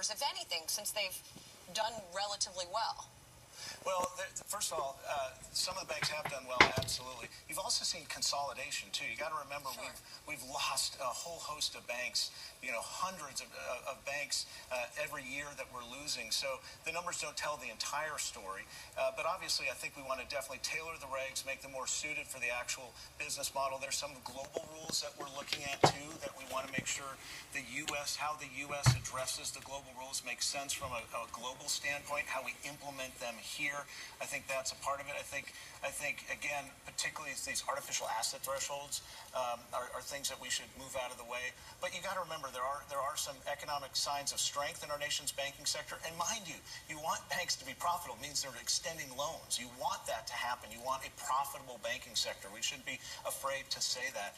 if anything, since they've done relatively well? Well, first of all, some of the banks have done well, absolutely. You've also seen consolidation, too. You got to remember, Sure. we've lost a whole host of banks, hundreds of banks every year that we're losing. So the numbers don't tell the entire story. But obviously, I think we want to definitely tailor the regs, make them more suited for the actual business model. There's some global rules that we're looking at, too, that we want to make sure how the U.S. addresses the global rules makes sense from a global standpoint, how we implement them here. I think that's a part of it. I think again, particularly these artificial asset thresholds are things that we should move out of the way. But you got to remember, there are some economic signs of strength in our nation's banking sector. And mind you, you want banks to be profitable. It means they're extending loans. You want that to happen. You want a profitable banking sector. We shouldn't be afraid to say that.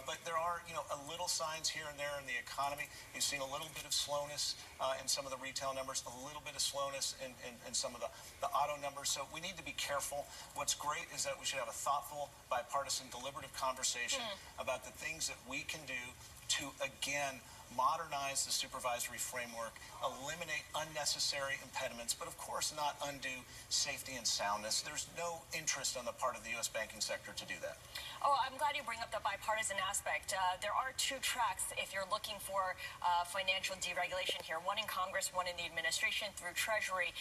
But there are, a little signs here and there in the economy. You've seen a little bit of slowness in some of the retail numbers, a little bit of slowness in some of the auto numbers. So we need to be careful. What's great is that we should have a thoughtful, bipartisan, deliberative conversation about the things that we can do to, again, modernize the supervisory framework, eliminate unnecessary impediments, but of course not undo safety and soundness. There's no interest on the part of the U.S. banking sector to do that. Oh, I'm glad you bring up the bipartisan aspect. There are two tracks if you're looking for financial deregulation here, one in Congress, one in the administration through Treasury.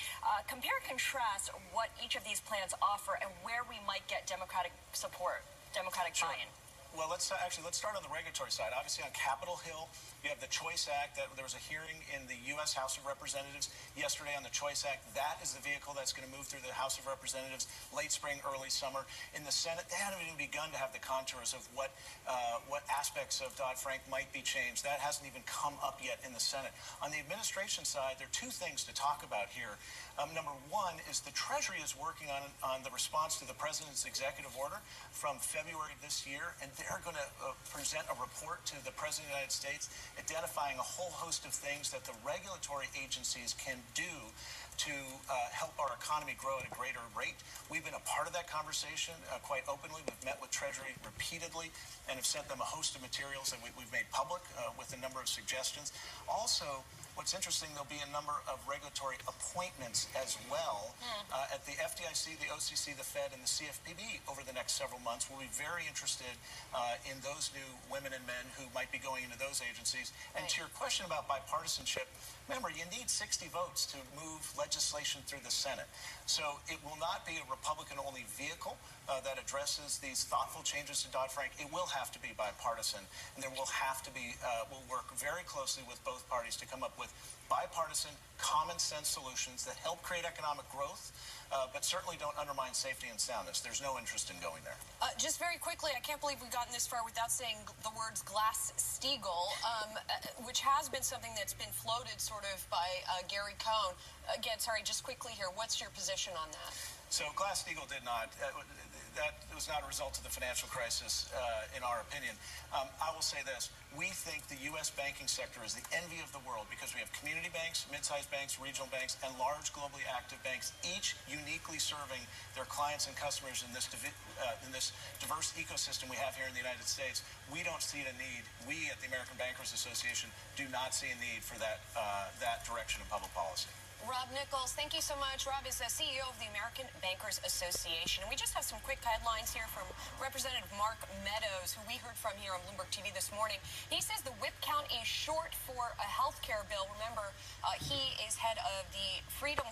Compare and contrast what each of these plans offer and where we might get Democratic support, Democratic buy-in. Well, let's start on the regulatory side. Obviously, on Capitol Hill, you have the CHOICE Act. There was a hearing in the U.S. House of Representatives yesterday on the CHOICE Act. That is the vehicle that's going to move through the House of Representatives late spring, early summer. In the Senate, they haven't even begun to have the contours of what aspects of Dodd Frank might be changed. That hasn't even come up yet in the Senate. On the administration side, there are two things to talk about here. Number one is the Treasury is working on the response to the President's executive order from February this year, and they're going to present a report to the President of the United States identifying a whole host of things that the regulatory agencies can do to help our economy grow at a greater rate. We've been a part of that conversation quite openly. We've met with Treasury repeatedly and have sent them a host of materials that we've made public with a number of suggestions. Also, what's interesting, there'll be a number of regulatory appointments as well at the FDIC, the OCC, the Fed, and the CFPB over the next several months. We'll be very interested in those new women and men who might be going into those agencies. And to your question about bipartisanship, remember, you need 60 votes to move legislation through the Senate. So it will not be a Republican-only vehicle that addresses these thoughtful changes to Dodd Frank. It will have to be bipartisan, and there will have to be, we'll work very closely with both parties to come up with bipartisan, common-sense solutions that help create economic growth, but certainly don't undermine safety and soundness. There's no interest in going there. Just very quickly, I can't believe we've gotten this far without saying the words Glass-Steagall, which has been something that's been floated sort of by Gary Cohn. Again, sorry, just quickly here, what's your position on that? So Glass-Steagall did not. That was not a result of the financial crisis, in our opinion. I will say this. We think the U.S. banking sector is the envy of the world because we have community banks, mid-sized banks, regional banks, and large globally active banks, each uniquely serving their clients and customers in this diverse ecosystem we have here in the United States. We don't see a need. We at the American Bankers Association do not see a need for that direction of public policy. Rob Nichols, thank you so much. Rob is the CEO of the American Bankers Association. And we just have some quick headlines here from Representative Mark Meadows, who we heard from here on Bloomberg TV this morning. He says the whip count is short for a health care bill. Remember, he is head of the Freedom